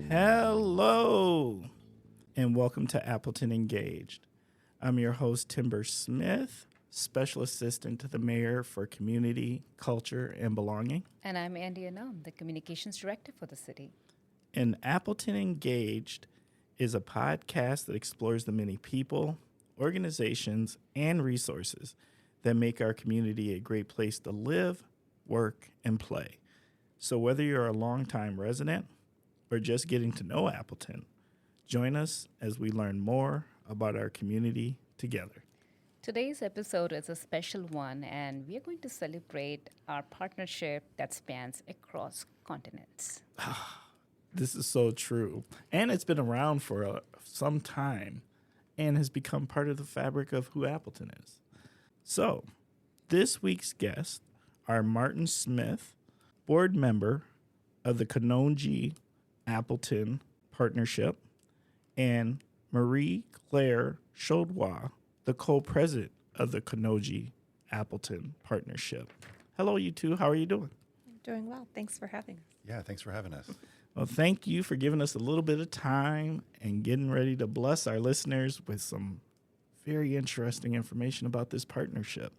Hello, and welcome to Appleton Engaged. I'm your host, Martyn Smith, Special Assistant to the Mayor for Community, Culture, and Belonging. And I'm Andy Anam, the Communications Director for the city. And Appleton Engaged is a podcast that explores the many people, organizations, and resources that make our community a great place to live, work, and play. So whether you're a longtime resident or just getting to know Appleton, join us as we learn more about our community together. Today's episode is a special one, and we are going to celebrate our partnership that spans across continents. This is so true. And it's been around for some time and has become part of the fabric of who Appleton is. So, this week's guests are Martyn Smith, board member of the Kanonji Appleton Partnership, and Marie-Claire Chaudoir, the co-president of the Kanonji Appleton Partnership. Hello, you two. How are you doing? Doing well. Thanks for having us. Yeah, thanks for having us. Well, thank you for giving us a little bit of time and getting ready to bless our listeners with some very interesting information about this partnership.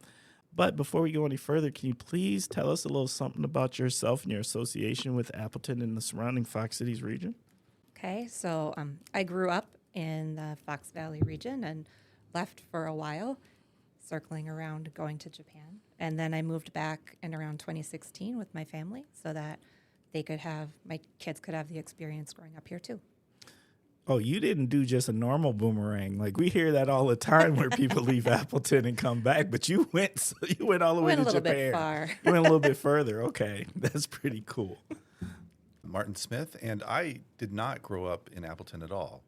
But before we go any further, can you please tell us a little something about yourself and your association with Appleton and the surrounding Fox Cities region? Okay, so I grew up in the Fox Valley region and left for a while, circling around going to Japan. And then I moved back in around 2016 with my family so that my kids could have the experience growing up here too. Oh, you didn't do just a normal boomerang. Like we hear that all the time where people leave Appleton and come back, but you went all the way to Japan. Went a little bit far. You went a little bit further. Okay, that's pretty cool. Martyn Smith, and I did not grow up in Appleton at all.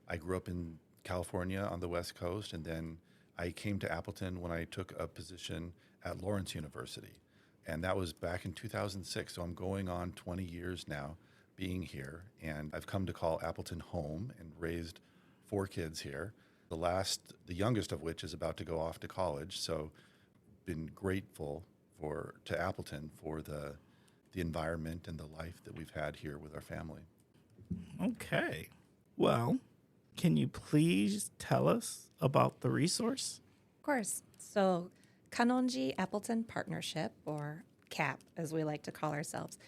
I grew up in California on the West Coast, and then I came to Appleton when I took a position at Lawrence University. And that was back in 2006, so I'm going on 20 years now being here. And I've come to call Appleton home and raised 4 kids here, the youngest of which is about to go off to college. So been grateful to Appleton for the environment and the life that we've had here with our family. Okay. Well, can you please tell us about the resource? Of course. So Kanonji Appleton Partnership, or CAP as we like to call ourselves,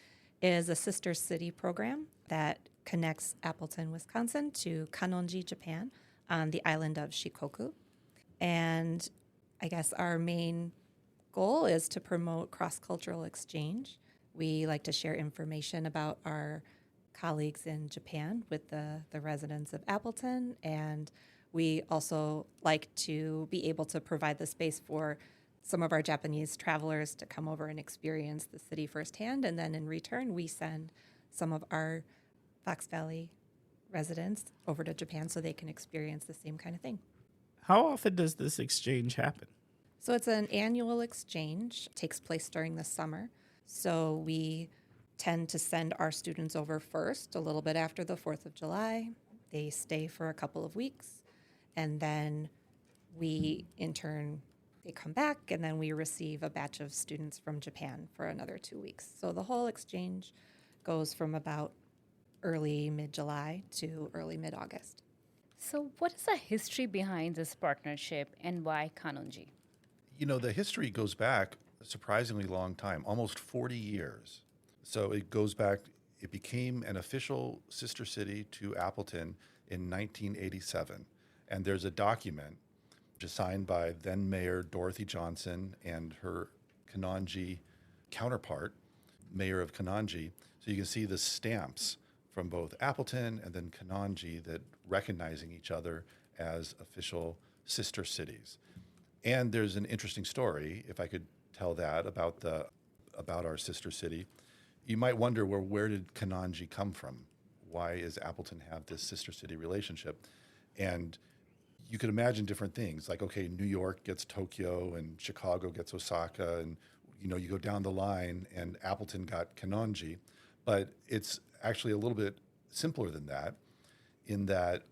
is a sister city program that connects Appleton, Wisconsin to Kanonji, Japan on the island of Shikoku. And I guess our main goal is to promote cross-cultural exchange. We like to share information about our colleagues in Japan with the residents of Appleton, and we also like to be able to provide the space for some of our Japanese travelers to come over and experience the city firsthand, and then in return, we send some of our Fox Valley residents over to Japan so they can experience the same kind of thing. How often does this exchange happen? So it's an annual exchange. It takes place during the summer. So we tend to send our students over first, a little bit after the 4th of July. They stay for a couple of weeks, and then we, in turn, they come back, and then we receive a batch of students from Japan for another 2 weeks. So the whole exchange goes from about early mid-July to early mid-August. So what is the history behind this partnership, and why Kanonji? You know, the history goes back a surprisingly long time, almost 40 years. So it became an official sister city to Appleton in 1987. And there's a document which is signed by then Mayor Dorothy Johnson and her Kanonji counterpart, Mayor of Kanonji. So you can see the stamps from both Appleton and then Kanonji that recognizing each other as official sister cities. And there's an interesting story, if I could tell that, about our sister city. You might wonder, well, where did Kanonji come from? Why does Appleton have this sister city relationship? And you could imagine different things, like, okay, New York gets Tokyo and Chicago gets Osaka, and you go down the line and Appleton got Kanonji. But it's actually a little bit simpler than that, in that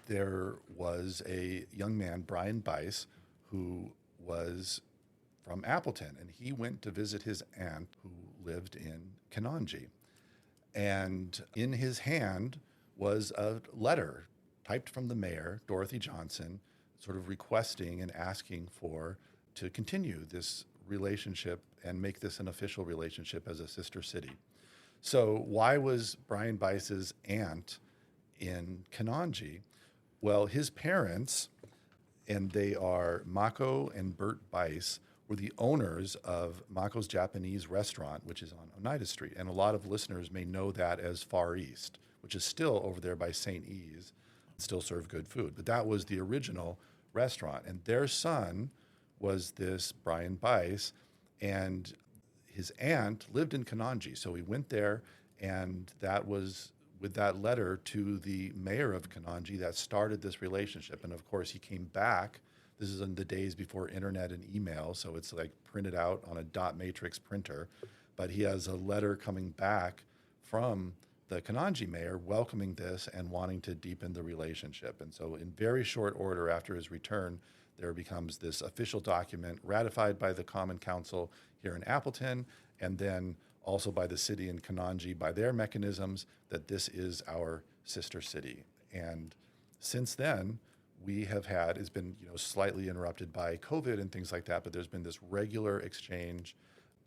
there was a young man, Brian Bice, who was from Appleton, and he went to visit his aunt who lived in Kanonji. And in his hand was a letter typed from the mayor, Dorothy Johnson, sort of requesting and asking to continue this relationship and make this an official relationship as a sister city. So why was Brian Bice's aunt in Kanonji? Well, his parents, and they are Mako and Bert Bice, were the owners of Mako's Japanese restaurant, which is on Oneida Street. And a lot of listeners may know that as Far East, which is still over there by St. E's, still serve good food. But that was the original restaurant. And their son was this Brian Bice, and his aunt lived in Kanonji. So he went there, and that was with that letter to the mayor of Kanonji that started this relationship. And of course, he came back. This is in the days before internet and email, so it's like printed out on a dot matrix printer. But he has a letter coming back from the Kanonji mayor welcoming this and wanting to deepen the relationship. And so in very short order after his return, there becomes this official document ratified by the Common Council here in Appleton, and then also by the city in Kanonji by their mechanisms that this is our sister city. And since then, we have had, it's been slightly interrupted by COVID and things like that, but there's been this regular exchange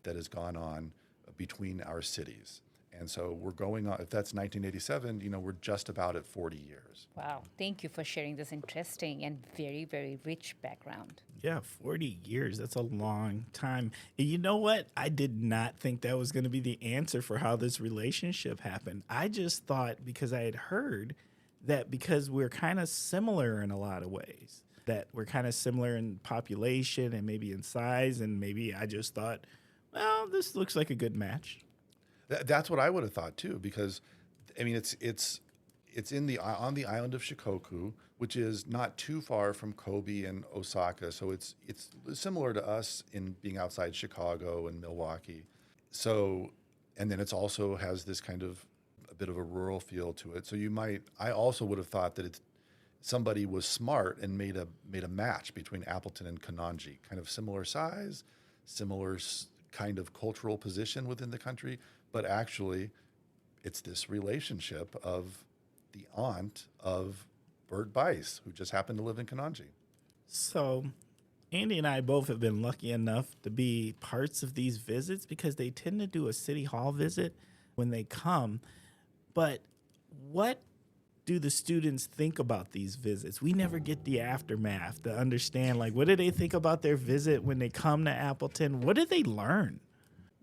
that has gone on between our cities. And so we're going on, if that's 1987, we're just about at 40 years. Wow. Thank you for sharing this interesting and very, very rich background. Yeah, 40 years. That's a long time. And you know what? I did not think that was going to be the answer for how this relationship happened. I just thought, because I had heard that because we're kind of similar in a lot of ways, that we're kind of similar in population and maybe in size, and maybe I just thought, well, this looks like a good match. That's what I would have thought too, because I mean it's on the island of Shikoku, which is not too far from Kobe and Osaka, so it's similar to us in being outside Chicago and Milwaukee. So, and then it's also has this kind of a bit of a rural feel to it. So I also would have thought that somebody was smart and made a match between Appleton and Kanonji, kind of similar size, similar kind of cultural position within the country. But actually, it's this relationship of the aunt of Bert Bice, who just happened to live in Kanonji. So Andy and I both have been lucky enough to be parts of these visits because they tend to do a city hall visit when they come. But what do the students think about these visits? We never get the aftermath to understand, like, what do they think about their visit when they come to Appleton? What did they learn?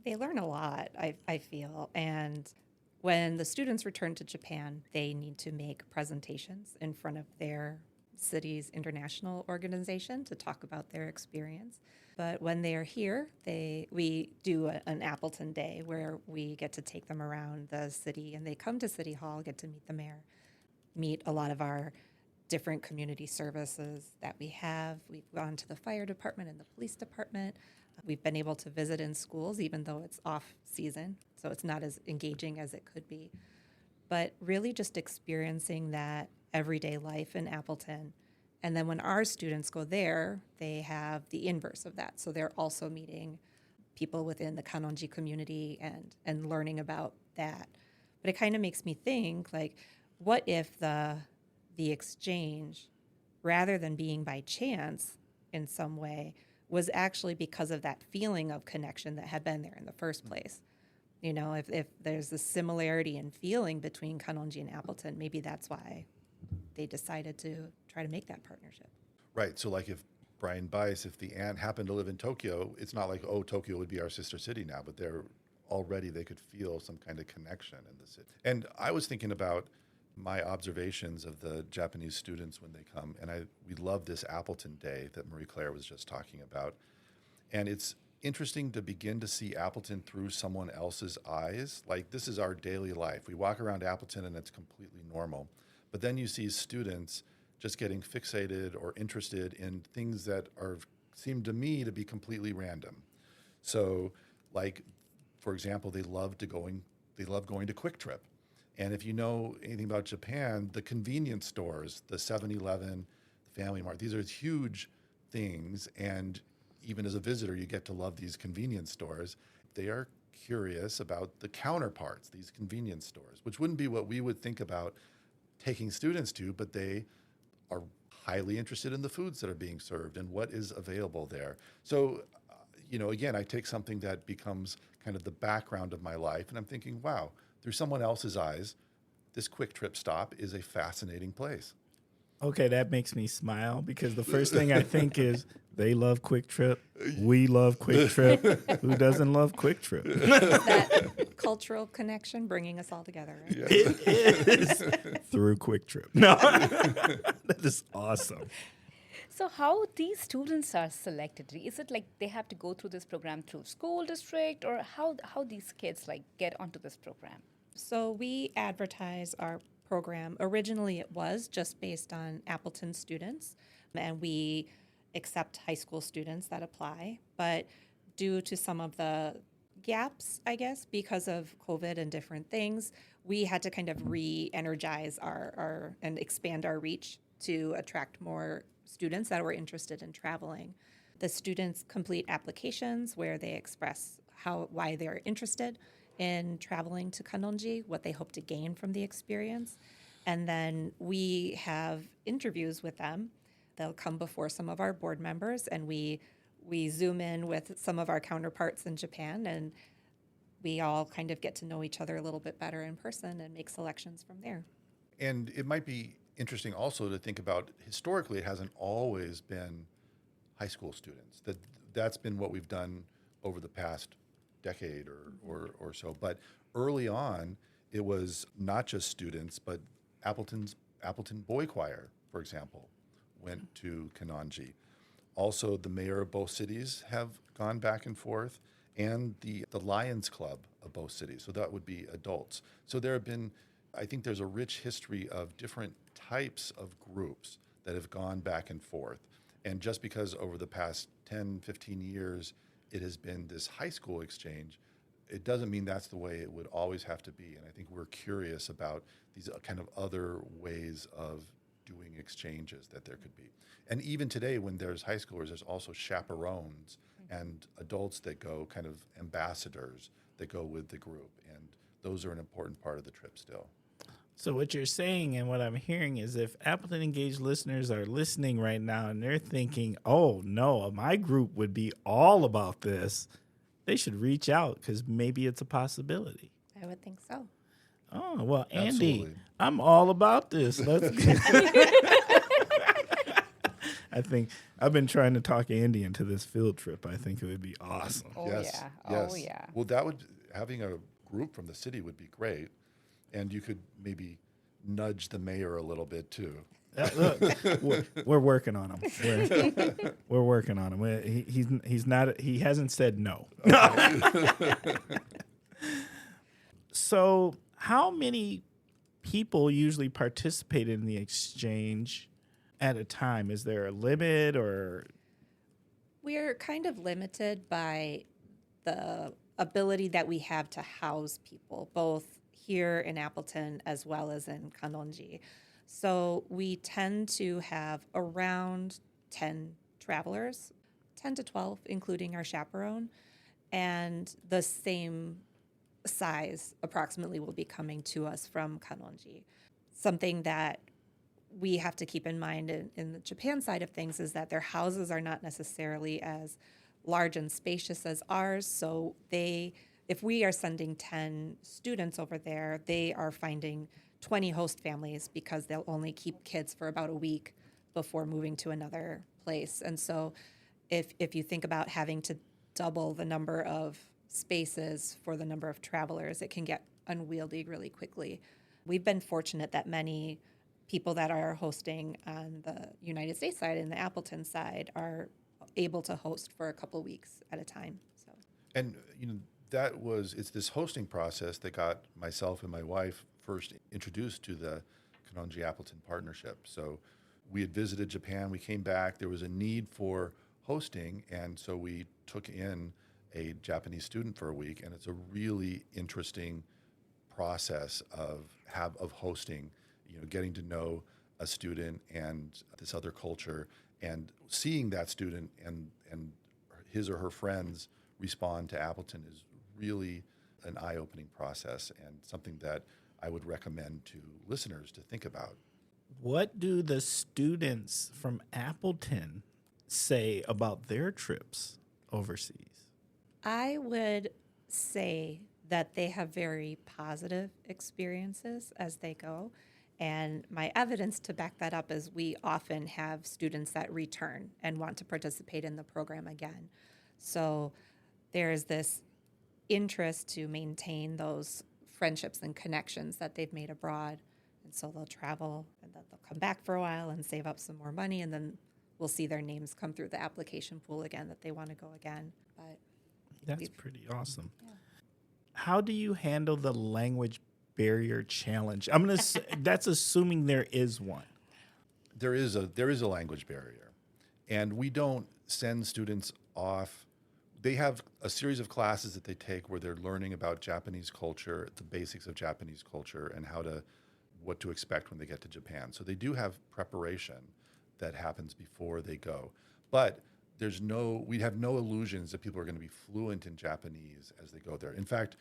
They learn a lot, I feel. And when the students return to Japan, they need to make presentations in front of their city's international organization to talk about their experience. But when they are here, we do an Appleton Day where we get to take them around the city, and they come to City Hall, get to meet the mayor, meet a lot of our different community services that we have. We've gone to the fire department and the police department. We've been able to visit in schools, even though it's off season, so it's not as engaging as it could be. But really just experiencing that everyday life in Appleton. And then when our students go there, they have the inverse of that. So they're also meeting people within the Kanonji community and learning about that. But it kind of makes me think, like, what if the exchange, rather than being by chance in some way, was actually because of that feeling of connection that had been there in the first place? If there's a similarity in feeling between Kanonji and Appleton, maybe that's why they decided to try to make that partnership. Right. So like if Brian Bice, if the aunt happened to live in Tokyo, it's not like, oh, Tokyo would be our sister city now, but they could feel some kind of connection in the city. And I was thinking about my observations of the Japanese students when they come, and we love this Appleton Day that Marie Claire was just talking about. And it's interesting to begin to see Appleton through someone else's eyes. Like, this is our daily life. We walk around Appleton and it's completely normal. But then you see students just getting fixated or interested in things that seem to me to be completely random. So, like, for example, they love going to Quick Trip. And if you know anything about Japan, the convenience stores, the 7-Eleven, the Family Mart, these are huge things. And even as a visitor, you get to love these convenience stores. They are curious about the counterparts, these convenience stores, which wouldn't be what we would think about taking students to, but they are highly interested in the foods that are being served and what is available there. So, again, I take something that becomes kind of the background of my life, and I'm thinking, wow, through someone else's eyes, this quick trip stop is a fascinating place. Okay, that makes me smile because the first thing I think is they love Quick Trip. We love Quick Trip. Who doesn't love Quick Trip? That cultural connection bringing us all together. Right? Yeah. It is through Quick Trip. No, that is awesome. So how these students are selected? Is it like they have to go through this program through school district, or how these kids like get onto this program? So we advertise our program. Originally, it was just based on Appleton students, and we accept high school students that apply. But due to some of the gaps, I guess, because of COVID and different things, we had to kind of re-energize our and expand our reach to attract more students that were interested in traveling. The students complete applications where they express why they're interested in traveling to Kanonji, what they hope to gain from the experience. And then we have interviews with them. They'll come before some of our board members, and we zoom in with some of our counterparts in Japan, and we all kind of get to know each other a little bit better in person and make selections from there. And it might be interesting also to think about, historically, it hasn't always been high school students. That's been what we've done over the past decade or so. But early on, it was not just students, but Appleton Boy Choir, for example, went to Kanonji. Also, the mayor of both cities have gone back and forth, and the Lions Club of both cities. So that would be adults. So there have been, I think there's a rich history of different types of groups that have gone back and forth. And just because over the past 10, 15 years, it has been this high school exchange, it doesn't mean that's the way it would always have to be. And I think we're curious about these kind of other ways of doing exchanges that there could be. And even today, when there's high schoolers, there's also chaperones and adults that go, kind of ambassadors that go with the group. And those are an important part of the trip still. So what you're saying and what I'm hearing is if Appleton Engaged listeners are listening right now and they're thinking, oh, no, my group would be all about this, they should reach out because maybe it's a possibility. I would think so. Oh, well, Andy, Absolutely. I'm all about this. Let's I think I've been trying to talk Andy into this field trip. I think it would be awesome. Oh Yes, yeah. yes. Oh yeah. Well, having a group from the city would be great. And you could maybe nudge the mayor a little bit too. Look, we're working on him. We're working on him. He's not. He hasn't said no. So, how many people usually participate in the exchange at a time? Is there a limit, or We're kind of limited by the ability that we have to house people, both here in Appleton as well as in Kanonji. So we tend to have around 10 travelers, 10 to 12, including our chaperone, and the same size approximately will be coming to us from Kanonji. Something that we have to keep in mind in the Japan side of things is that their houses are not necessarily as large and spacious as ours, so if we are sending 10 students over there, they are finding 20 host families because they'll only keep kids for about a week before moving to another place. And so if you think about having to double the number of spaces for the number of travelers, it can get unwieldy really quickly. We've been fortunate that many people that are hosting on the United States side and the Appleton side are able to host for a couple of weeks at a time. So. And, it's this hosting process that got myself and my wife first introduced to the Kanonji Appleton partnership. So we had visited Japan, we came back, there was a need for hosting, and so we took in a Japanese student for a week, and it's a really interesting process of hosting, getting to know a student and this other culture And seeing that student and his or her friends respond to Appleton is really an eye-opening process and something that I would recommend to listeners to think about. What do the students from Appleton say about their trips overseas? I would say that they have very positive experiences as they go. And my evidence to back that up is we often have students that return and want to participate in the program again. So there's this interest to maintain those friendships and connections that they've made abroad. And so they'll travel and then they'll come back for a while and save up some more money, and then we'll see their names come through the application pool again that they want to go again. But That's pretty awesome. Yeah. How do you handle the language barrier challenge? I'm gonna say, that's assuming there is one. There is a language barrier, and we don't send students off. They have a series of classes that they take where they're learning about Japanese culture, the basics of Japanese culture, and what to expect when they get to Japan. So they do have preparation that happens before they go, but we have no illusions that people are going to be fluent in Japanese as they go there. In fact,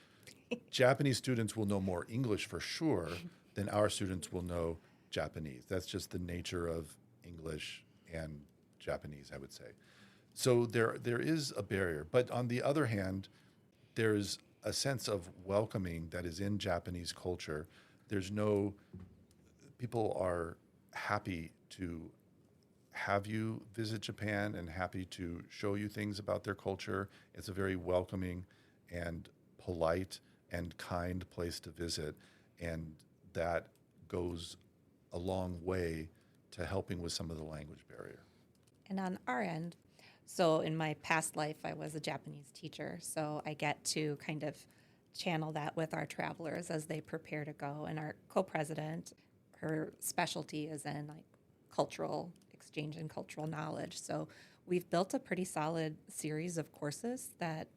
Japanese students will know more English for sure than our students will know Japanese. That's just the nature of English and Japanese, I would say. So there is a barrier. But on the other hand, there's a sense of welcoming that is in Japanese culture. People are happy to have you visit Japan and happy to show you things about their culture. It's a very welcoming and polite and kind place to visit, and that goes a long way to helping with some of the language barrier. And on our end, so in my past life, I was a Japanese teacher, so I get to kind of channel that with our travelers as they prepare to go. And our co-president, her specialty is in like cultural exchange and cultural knowledge. So we've built a pretty solid series of courses that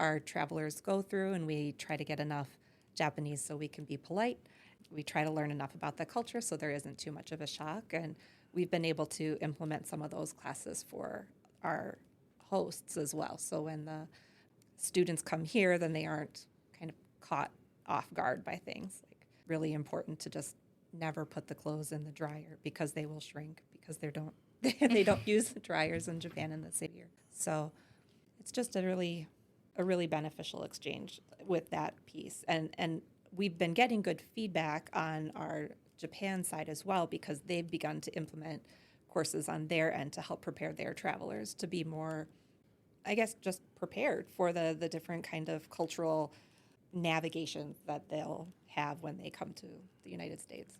our travelers go through, and we try to get enough Japanese so we can be polite. We try to learn enough about the culture so there isn't too much of a shock. And we've been able to implement some of those classes for our hosts as well. So when the students come here, then they aren't kind of caught off guard by things. Like, really important to just never put the clothes in the dryer because they will shrink, because they don't use the dryers in Japan in the same year. So it's just a really beneficial exchange with that piece. And we've been getting good feedback on our Japan side as well, because they've begun to implement courses on their end to help prepare their travelers to be more, I guess, just prepared for the different kind of cultural navigation that they'll have when they come to the United States.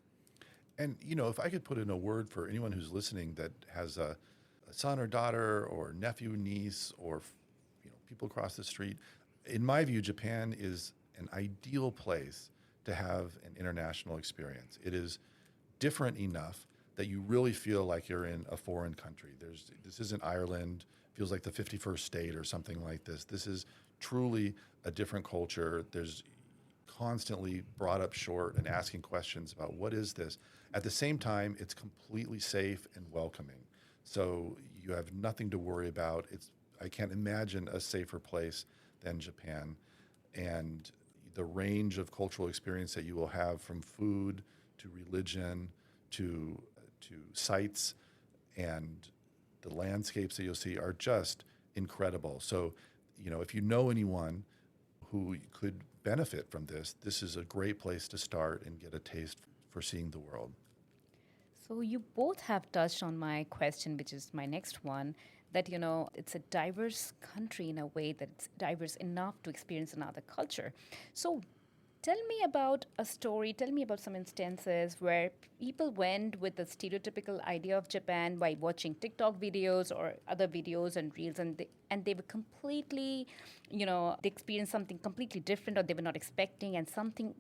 And, if I could put in a word for anyone who's listening that has a son or daughter or nephew, niece, or people across the street, in my view, Japan is an ideal place to have an international experience. It is different enough that you really feel like you're in a foreign country. This isn't Ireland, feels like the 51st state or something like this. This is truly a different culture. There's constantly brought up short and asking questions about what is this. At the same time, it's completely safe and welcoming. So you have nothing to worry about. I can't imagine a safer place than Japan. And the range of cultural experience that you will have, from food to religion to sights and the landscapes that you'll see, are just incredible. So, if you know anyone who could benefit from this is a great place to start and get a taste for seeing the world. So you both have touched on my question, which is my next one, that, it's a diverse country in a way that it's diverse enough to experience another culture. So tell me about a story, tell me about some instances where people went with the stereotypical idea of Japan by watching TikTok videos or other videos and reels, and they were completely, they experienced something completely different, or they were not expecting, and something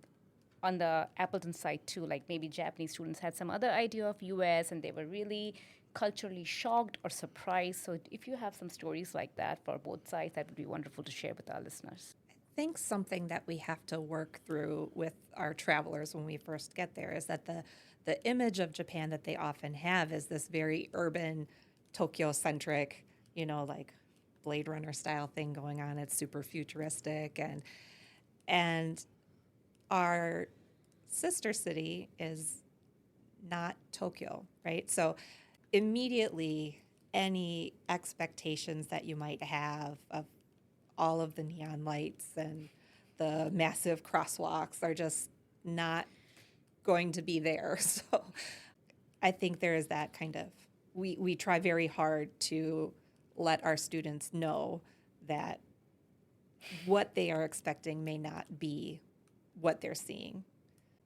on the Appleton side too, like maybe Japanese students had some other idea of US and they were really culturally shocked or surprised. So if you have some stories like that for both sides, that would be wonderful to share with our listeners. I think something that we have to work through with our travelers when we first get there is that the image of Japan that they often have is this very urban, Tokyo-centric, like Blade Runner style thing going on. It's super futuristic, and our sister city is not Tokyo, right? So immediately, any expectations that you might have of all of the neon lights and the massive crosswalks are just not going to be there. So I think there is that kind of, we try very hard to let our students know that what they are expecting may not be what they're seeing.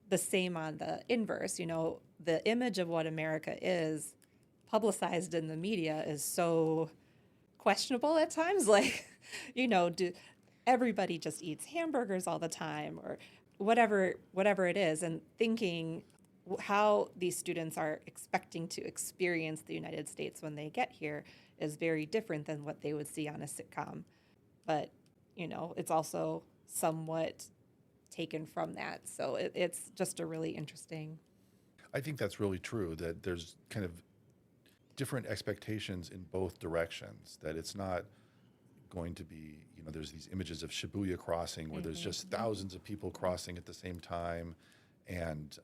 The same on the inverse, the image of what America is publicized in the media is so questionable at times. Like, do everybody just eats hamburgers all the time or whatever it is, and thinking how these students are expecting to experience the United States when they get here is very different than what they would see on a sitcom. But, it's also somewhat taken from that. So it's just a really interesting. I think that's really true, that there's kind of different expectations in both directions, that it's not going to be, there's these images of Shibuya crossing where there's just thousands of people crossing at the same time, and,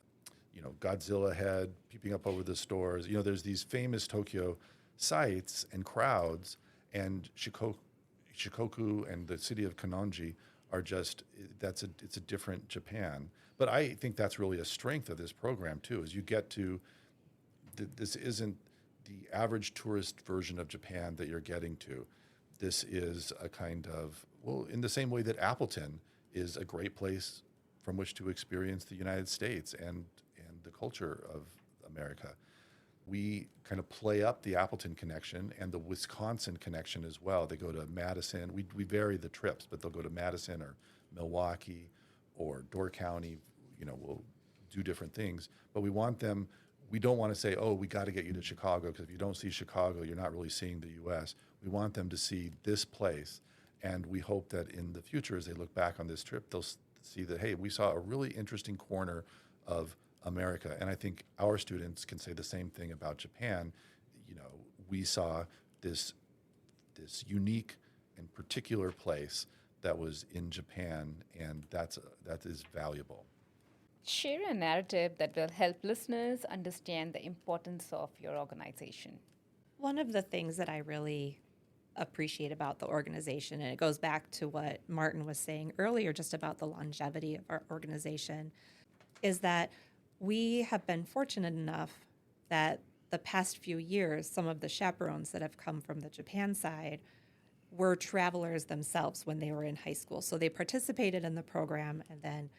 Godzilla head peeping up over the stores. There's these famous Tokyo sites and crowds, and Shikoku and the city of Kanonji are just, it's a different Japan. But I think that's really a strength of this program too, is you get to, this isn't the average tourist version of Japan that you're getting to. This is a kind of, in the same way that Appleton is a great place from which to experience the United States and the culture of America. We kind of play up the Appleton connection and the Wisconsin connection as well. They go to Madison. We vary the trips, but they'll go to Madison or Milwaukee or Door County. We'll do different things. But we don't want to say, we got to get you to Chicago, because if you don't see Chicago, you're not really seeing the U.S. We want them to see this place. And we hope that in the future, as they look back on this trip, they'll see that, hey, we saw a really interesting corner of America. And I think our students can say the same thing about Japan. We saw this unique and particular place that was in Japan, and that is valuable. Share a narrative that will help listeners understand the importance of your organization. One of the things that I really appreciate about the organization, and it goes back to what Martyn was saying earlier just about the longevity of our organization, is that we have been fortunate enough that the past few years, some of the chaperones that have come from the Japan side were travelers themselves when they were in high school. So they participated in the program, and then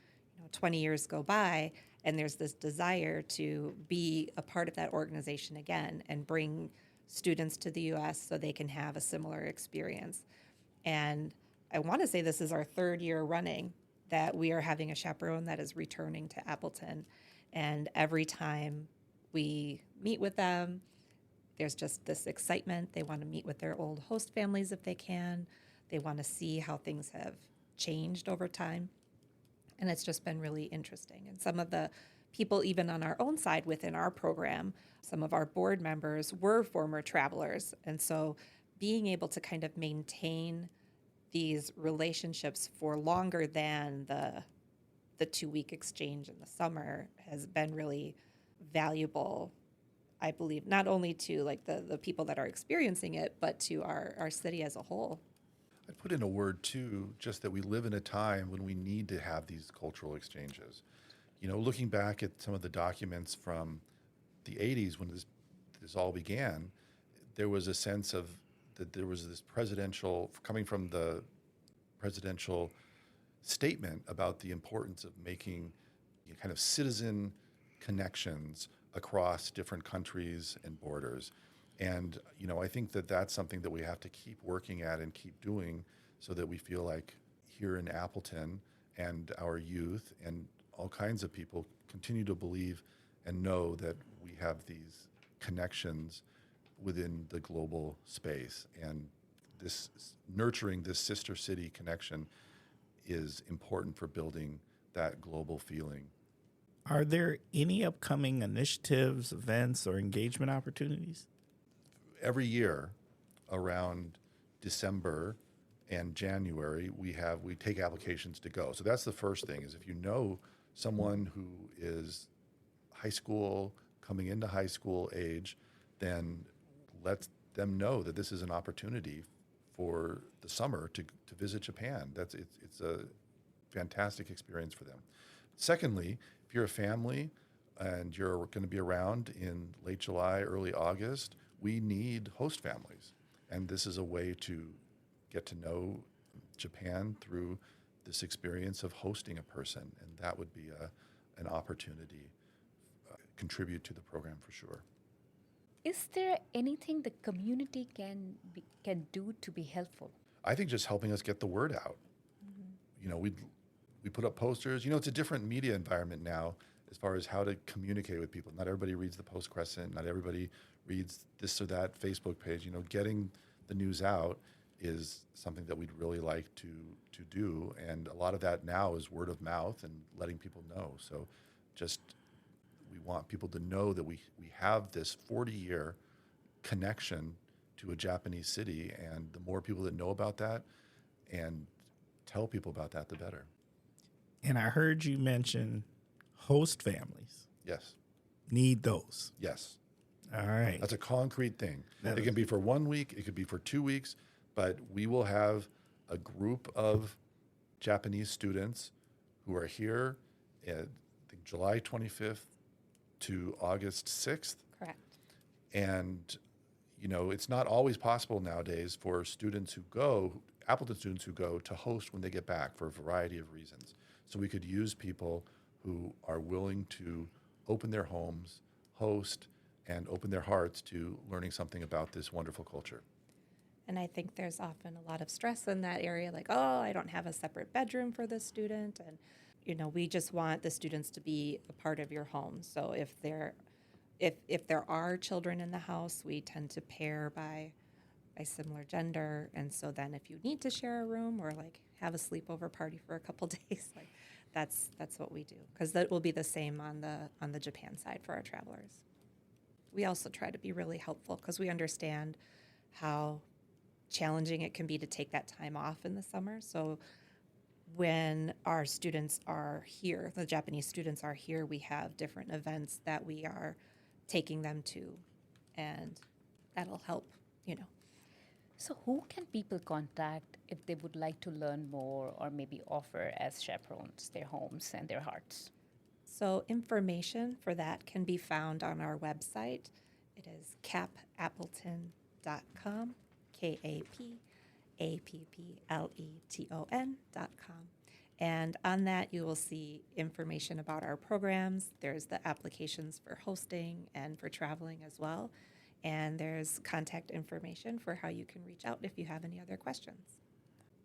20 years go by, and there's this desire to be a part of that organization again and bring students to the U.S. so they can have a similar experience. And I want to say this is our third year running that we are having a chaperone that is returning to Appleton. And every time we meet with them, there's just this excitement. They want to meet with their old host families if they can. They want to see how things have changed over time. And it's just been really interesting. And some of the people, even on our own side within our program, some of our board members were former travelers. And so being able to kind of maintain these relationships for longer than the 2-week exchange in the summer has been really valuable, I believe, not only to like the people that are experiencing it, but to our city as a whole. I'd put in a word too, just that we live in a time when we need to have these cultural exchanges. Looking back at some of the documents from the 80s when this all began, there was a sense of that there was this coming from the presidential statement about the importance of making kind of citizen connections across different countries and borders. And, I think that that's something that we have to keep working at and keep doing so that we feel like here in Appleton and our youth and all kinds of people continue to believe and know that we have these connections within the global space. And this nurturing this sister city connection is important for building that global feeling. Are there any upcoming initiatives, events, or engagement opportunities? every year around December and January, we take applications to go. So that's the first thing, is if you know someone who is high school, coming into high school age, then let them know that this is an opportunity for the summer to visit Japan. It's a fantastic experience for them. Secondly, if you're a family and you're going to be around in late July, early August, we need host families. And this is a way to get to know Japan through this experience of hosting a person. And that would be an opportunity contribute to the program for sure. Is there anything the community can do to be helpful? I think just helping us get the word out. You know, we put up posters. You know, it's a different media environment now as far as how to communicate with people. Not everybody reads the Post Crescent. Not everybody reads this or that Facebook page. You know, getting the news out is something that we'd really like to do. And a lot of that now is word of mouth and letting people know. So just we want people to know that we have this 40-year connection to a Japanese city. And the more people that know about that and tell people about that, the better. And I heard you mention host families. Yes. Need those. Yes. All right. That's a concrete thing. It can be for 1 week, it could be for 2 weeks, but we will have a group of Japanese students who are here at, I think, July 25th to August 6th. Correct. And, you know, it's not always possible nowadays for students who go, Appleton students who go, to host when they get back for a variety of reasons. So we could use people who are willing to open their homes, host, and open their hearts to learning something about this wonderful culture. And I think there's often a lot of stress in that area, like, oh, I don't have a separate bedroom for this student. And, you know, we just want the students to be a part of your home. So if there are children in the house, we tend to pair by similar gender. And so then if you need to share a room or like have a sleepover party for a couple days, like that's what we do. Because that will be the same on the Japan side for our travelers. We also try to be really helpful because we understand how challenging it can be to take that time off in the summer. So when our students are here, the Japanese students are here, we have different events that we are taking them to, and that'll help, you know. So who can people contact if they would like to learn more or maybe offer as chaperones their homes and their hearts? So information for that can be found on our website. It is kapappleton.com, kapappleton.com. And on that, you will see information about our programs. There's the applications for hosting and for traveling as well. And there's contact information for how you can reach out if you have any other questions.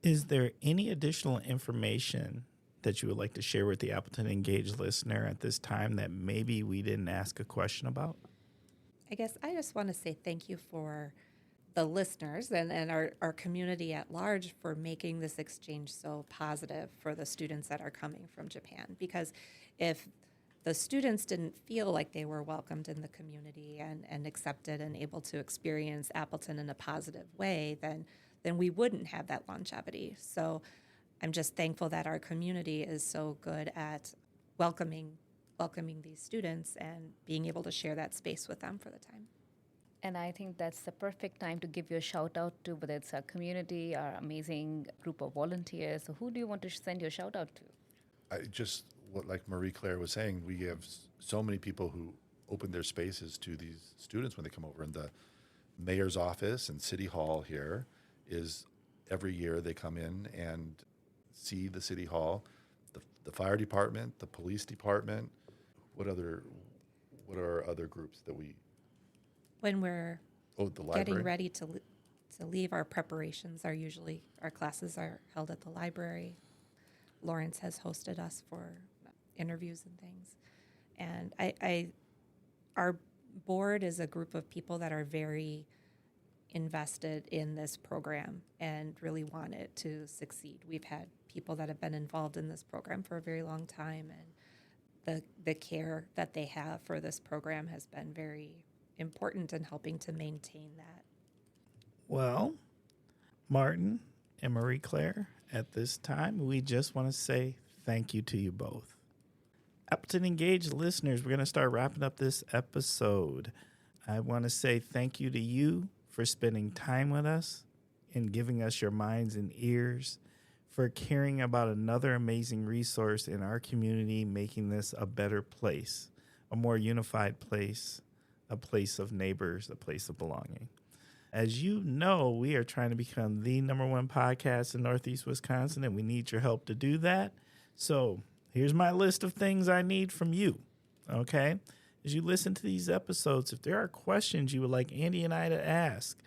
Is there any additional information that you would like to share with the Appleton Engage listener at this time that maybe we didn't ask a question about? I guess I just want to say thank you for the listeners and our community at large for making this exchange so positive for the students that are coming from Japan. Because if the students didn't feel like they were welcomed in the community and accepted and able to experience Appleton in a positive way, then we wouldn't have that longevity. So I'm just thankful that our community is so good at welcoming these students and being able to share that space with them for the time. And I think that's the perfect time to give you a shout out to whether it's our community, our amazing group of volunteers. So who do you want to send your shout out to? Like Marie Claire was saying, we have so many people who open their spaces to these students when they come over. And the mayor's office and city hall here is every year they come in and see the city hall, the fire department, the police department. What are our other groups that we? When we're the library. Getting ready to leave, our preparations are usually, our classes are held at the library. Lawrence has hosted us for interviews and things. And our board is a group of people that are very invested in this program and really want it to succeed. We've had people that have been involved in this program for a very long time, and the care that they have for this program has been very important in helping to maintain that. Well, Martyn and Marie Claire, at this time, we just want to say thank you to you both. Appleton Engaged listeners, we're going to start wrapping up this episode. I want to say thank you to you for spending time with us and giving us your minds and ears, for caring about another amazing resource in our community, making this a better place, a more unified place, a place of neighbors, a place of belonging. As you know, we are trying to become the #1 podcast in Northeast Wisconsin, and we need your help to do that. So here's my list of things I need from you, okay? As you listen to these episodes, if there are questions you would like Andy and I to ask,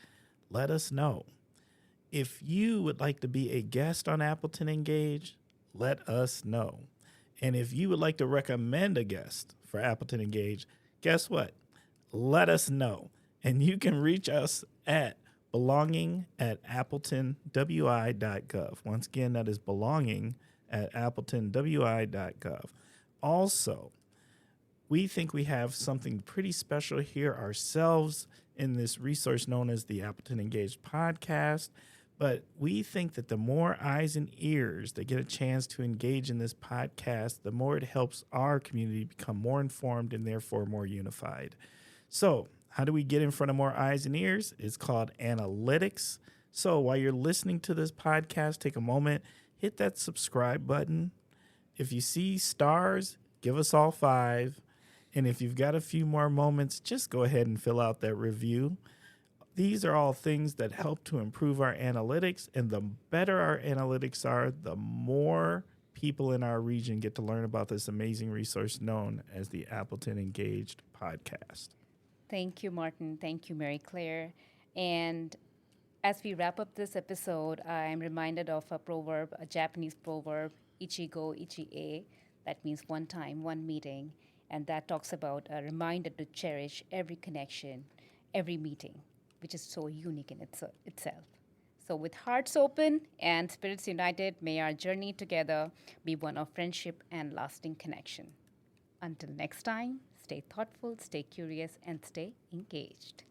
let us know. If you would like to be a guest on Appleton Engage, let us know. And if you would like to recommend a guest for Appleton Engage, guess what? Let us know. And you can reach us at belonging@appletonwi.gov. Once again, that is belonging@appletonwi.gov. Also, we think we have something pretty special here ourselves in this resource known as the Appleton Engaged podcast. But we think that the more eyes and ears that get a chance to engage in this podcast, the more it helps our community become more informed and therefore more unified. So how do we get in front of more eyes and ears? It's called analytics. So while you're listening to this podcast, take a moment, hit that subscribe button. If you see stars, give us all 5. And if you've got a few more moments, just go ahead and fill out that review. These are all things that help to improve our analytics, and the better our analytics are, the more people in our region get to learn about this amazing resource known as the Appleton Engaged podcast. Thank you, Martyn. Thank you, Mary Claire. And as we wrap up this episode, I'm reminded of a proverb, a Japanese proverb, Ichigo Ichi-e, that means one time, one meeting. And that talks about a reminder to cherish every connection, every meeting, which is so unique in itself. So with hearts open and spirits united, may our journey together be one of friendship and lasting connection. Until next time, stay thoughtful, stay curious, and stay engaged.